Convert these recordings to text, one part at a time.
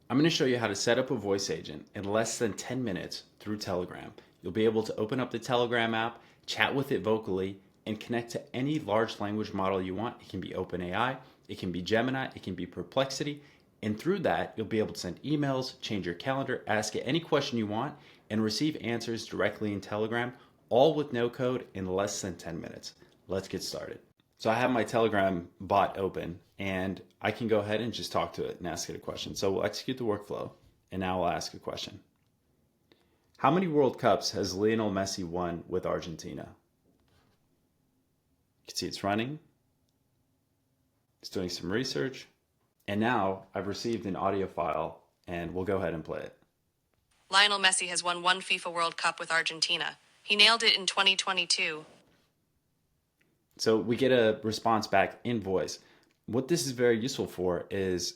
I'm going to show you how to set up a voice agent in less than 10 minutes through Telegram. You'll be able to open up the Telegram app, chat with it vocally, and connect to any large language model you want. It can be OpenAI, it can be Gemini, it can be Perplexity. And through that, you'll be able to send emails, change your calendar, ask it any question you want, and receive answers directly in Telegram, all with no code in less than 10 minutes. Let's get started. So I have my Telegram bot open and I can go ahead and just talk to it and ask it a question. So we'll execute the workflow and now we'll ask a question. How many World Cups has Lionel Messi won with Argentina? You can see it's running. It's doing some research. And now I've received an audio file and we'll go ahead and play it. Lionel Messi has won one FIFA World Cup with Argentina. He nailed it in 2022. So we get a response back in voice. What this is very useful for is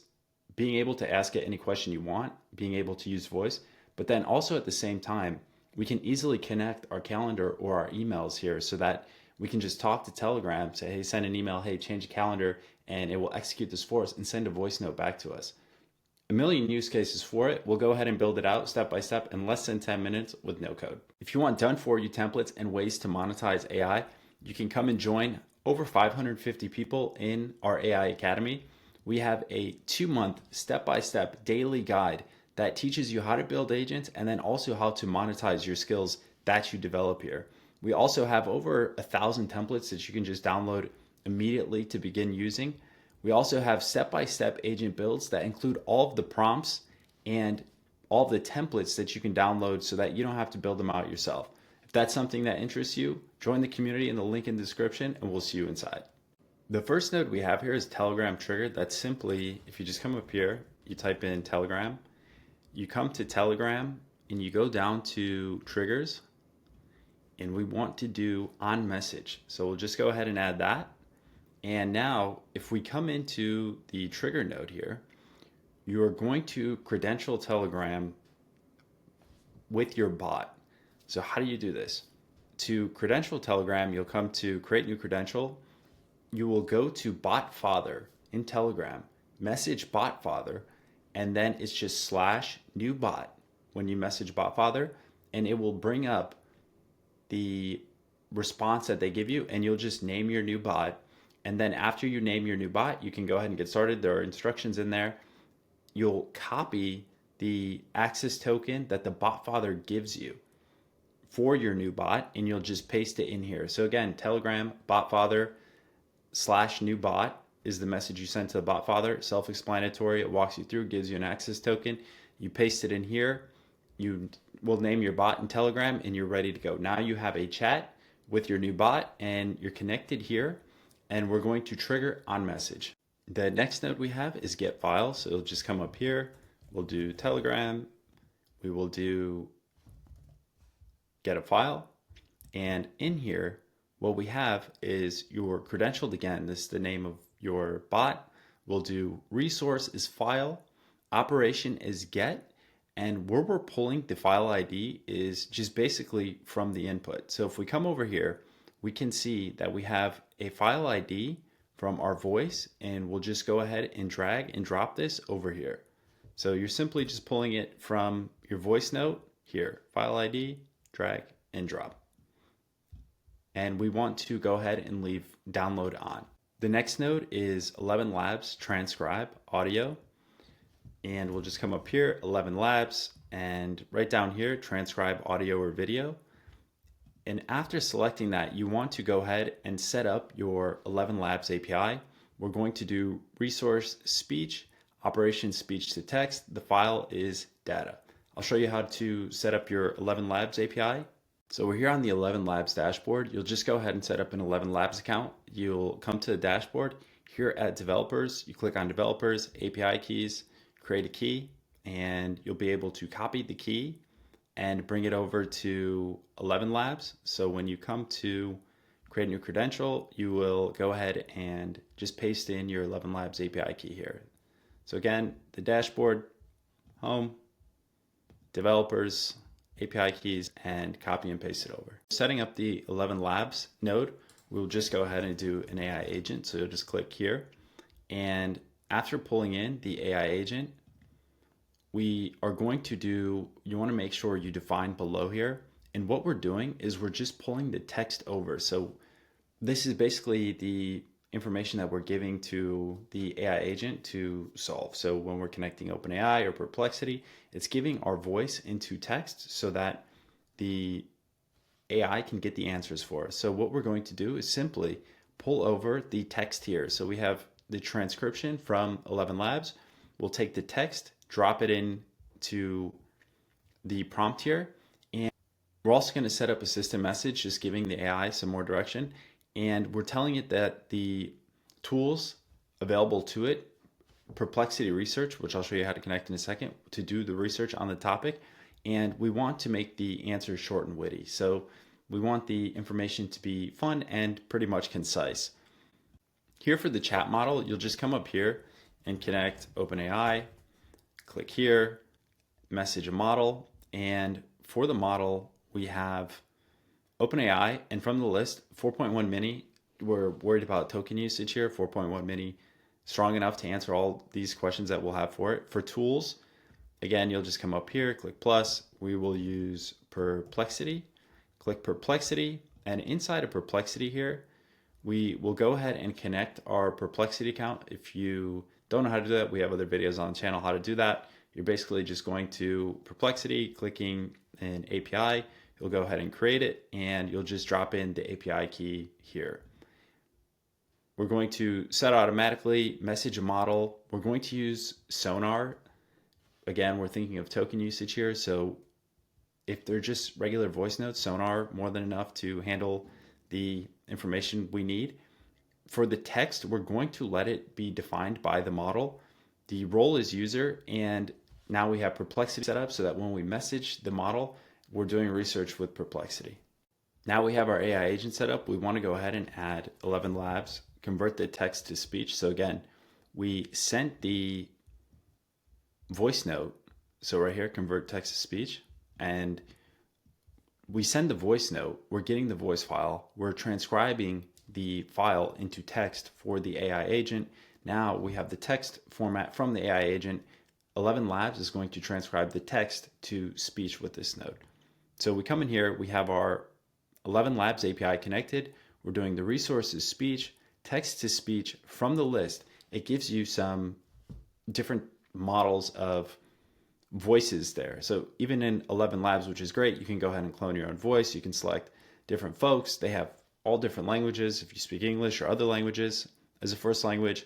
being able to ask it any question you want, being able to use voice, but then also at the same time, we can easily connect our calendar or our emails here so that we can just talk to Telegram, say, hey, send an email, hey, change the calendar, and it will execute this for us and send a voice note back to us. A million use cases for it. We'll go ahead and build it out step by step in less than 10 minutes with no code. If you want done for you templates and ways to monetize AI, you can come and join over 550 people in our AI Academy. We have a 2-month step-by-step daily guide that teaches you how to build agents and then also how to monetize your skills that you develop here. We also have over 1,000 templates that you can just download immediately to begin using. We also have step-by-step agent builds that include all of the prompts and all of the templates that you can download so that you don't have to build them out yourself. If that's something that interests you, join the community in the link in the description and we'll see you inside. The first node we have here is Telegram trigger. That's simply, if you just come up here, you type in Telegram, you come to Telegram and you go down to triggers and we want to do on message. So we'll just go ahead and add that. And now if we come into the trigger node here, you are going to credential Telegram with your bot. So how do you do this? To credential Telegram, you'll come to create new credential. You will go to bot father in Telegram, message bot father, and then it's just slash new bot when you message bot father, and it will bring up the response that they give you, and you'll just name your new bot. And then after you name your new bot, you can go ahead and get started. There are instructions in there. You'll copy the access token that the bot father gives you for your new bot, and you'll just paste it in here. So again, Telegram bot father slash new bot is the message you send to the bot father. Self-explanatory. It walks you through, gives you an access token. You paste it in here. You will name your bot in Telegram and you're ready to go. Now you have a chat with your new bot and you're connected here, and we're going to trigger on message. The next node we have is get file. So it'll just come up here. We'll do Telegram. We will do get a file, and in here what we have is your credentialed again. This is the name of your bot. We'll do resource is file, operation is get, and where we're pulling the file ID is just basically from the input. So if we come over here, we can see that we have a file ID from our voice, and we'll just go ahead and drag and drop this over here. So you're simply just pulling it from your voice note here, file ID, drag and drop. And we want to go ahead and leave download on. The next node is 11 Labs transcribe audio. And we'll just come up here, 11 Labs, and right down here, transcribe audio or video. And after selecting that, you want to go ahead and set up your 11 Labs API. We're going to do resource speech, operation speech to text. The file is data. I'll show you how to set up your 11 Labs API. So we're here on the 11 Labs dashboard. You'll just go ahead and set up an 11 Labs account. You'll come to the dashboard. Here at developers, you click on developers, API keys, create a key, and you'll be able to copy the key and bring it over to 11 Labs. So when you come to create a new credential, you will go ahead and just paste in your 11 Labs API key here. So again, the dashboard, home, developers, API keys, and copy and paste it over. Setting up the 11 Labs node, we'll just go ahead and do an AI agent. So you'll just click here. And after pulling in the AI agent, we are going to do, you want to make sure you define below here. And what we're doing is we're just pulling the text over. So this is basically the information that we're giving to the AI agent to solve. So when we're connecting OpenAI or Perplexity, it's giving our voice into text so that the AI can get the answers for us. So what we're going to do is simply pull over the text here. So we have the transcription from 11 Labs. We'll take the text, drop it in to the prompt here, and we're also going to set up a system message just giving the AI some more direction. And we're telling it that the tools available to it, Perplexity Research, which I'll show you how to connect in a second, to do the research on the topic. And we want to make the answers short and witty. So we want the information to be fun and pretty much concise. Here for the chat model, you'll just come up here and connect OpenAI, click here, message a model. And for the model, we have OpenAI, and from the list, 4.1 mini, we're worried about token usage here. 4.1 mini, strong enough to answer all these questions that we'll have for it. For tools, again, you'll just come up here, click plus. We will use Perplexity, click Perplexity, and inside of Perplexity here, we will go ahead and connect our Perplexity account. If you don't know how to do that, we have other videos on the channel how to do that. You're basically just going to Perplexity, clicking an API. You'll go ahead and create it, and you'll just drop in the API key here. We're going to set automatically, message a model. We're going to use Sonar. Again, we're thinking of token usage here. So if they're just regular voice notes, Sonar more than enough to handle the information we need. For the text, we're going to let it be defined by the model. The role is user, and now we have Perplexity set up so that when we message the model, we're doing research with Perplexity. Now we have our AI agent set up. We want to go ahead and add 11 Labs, convert the text to speech. So again, we sent the voice note. So right here, convert text to speech. And we send the voice note. We're getting the voice file. We're transcribing the file into text for the AI agent. Now we have the text format from the AI agent. 11 Labs is going to transcribe the text to speech with this node. So we come in here, we have our 11 Labs API connected. We're doing the resources speech, text to speech from the list. It gives you some different models of voices there. So even in 11 Labs, which is great, you can go ahead and clone your own voice. You can select different folks. They have all different languages. If you speak English or other languages as a first language.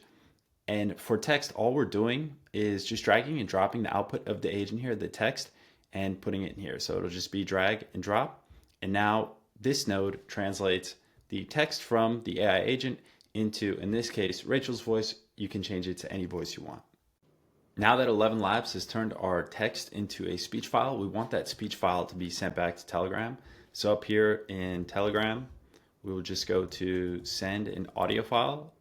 And for text, all we're doing is just dragging and dropping the output of the agent here, the text, and putting it in here. So it'll just be drag and drop. And now this node translates the text from the AI agent into, in this case, Rachel's voice. You can change it to any voice you want. Now that 11 Labs has turned our text into a speech file, we want that speech file to be sent back to Telegram. So up here in Telegram, we will just go to send an audio file.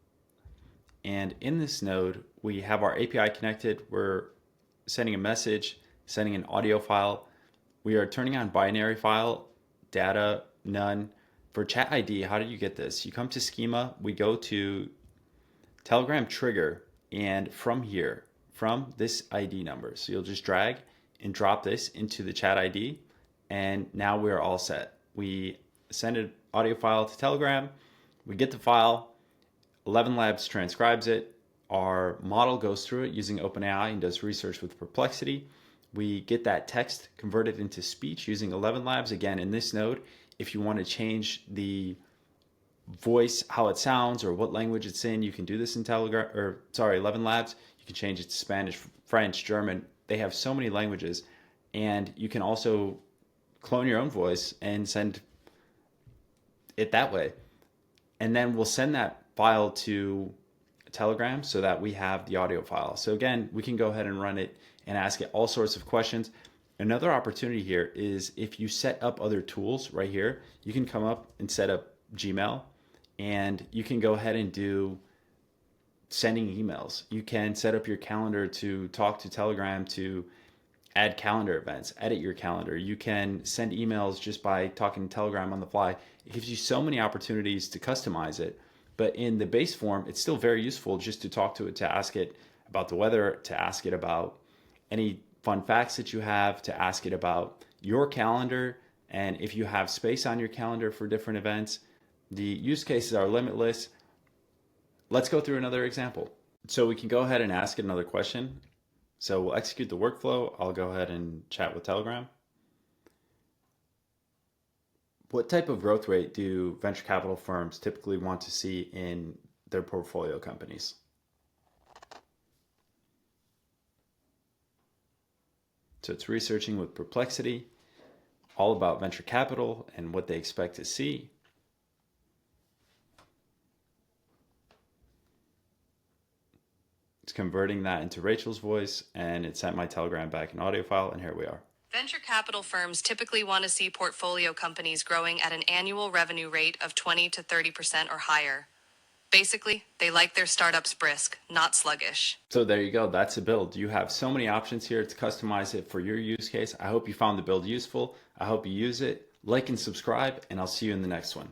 And in this node, we have our API connected. We're sending a message, sending an audio file. We are turning on binary file, data, none. For chat ID, how do you get this? You come to schema, we go to Telegram trigger, and from here, from this ID number. So you'll just drag and drop this into the chat ID, and now we're all set. We send an audio file to Telegram, we get the file, 11 Labs transcribes it, our model goes through it using OpenAI and does research with Perplexity. We get that text converted into speech using 11 Labs. Again, in this node, if you want to change the voice, how it sounds, or what language it's in, you can do this in 11 Labs. You can change it to Spanish, French, German. They have so many languages, and you can also clone your own voice and send it that way. And then we'll send that file to Telegram so that we have the audio file. So again, we can go ahead and run it and ask it all sorts of questions. Another opportunity here is if you set up other tools right here, you can come up and set up Gmail, and you can go ahead and do sending emails. You can set up your calendar to talk to Telegram to add calendar events, edit your calendar. You can send emails just by talking to Telegram on the fly. It gives you so many opportunities to customize it. But in the base form, it's still very useful just to talk to it, to ask it about the weather, to ask it about any fun facts that you have, to ask it about your calendar, and if you have space on your calendar for different events. The use cases are limitless. Let's go through another example. So we can go ahead and ask it another question. So we'll execute the workflow. I'll go ahead and chat with Telegram. What type of growth rate do venture capital firms typically want to see in their portfolio companies? So it's researching with Perplexity, all about venture capital and what they expect to see. It's converting that into Rachel's voice, and it sent my Telegram back an audio file, and here we are. Venture capital firms typically want to see portfolio companies growing at an annual revenue rate of 20 to 30% or higher. Basically, they like their startups brisk, not sluggish. So there you go. That's a build. You have so many options here to customize it for your use case. I hope you found the build useful. I hope you use it. Like and subscribe, and I'll see you in the next one.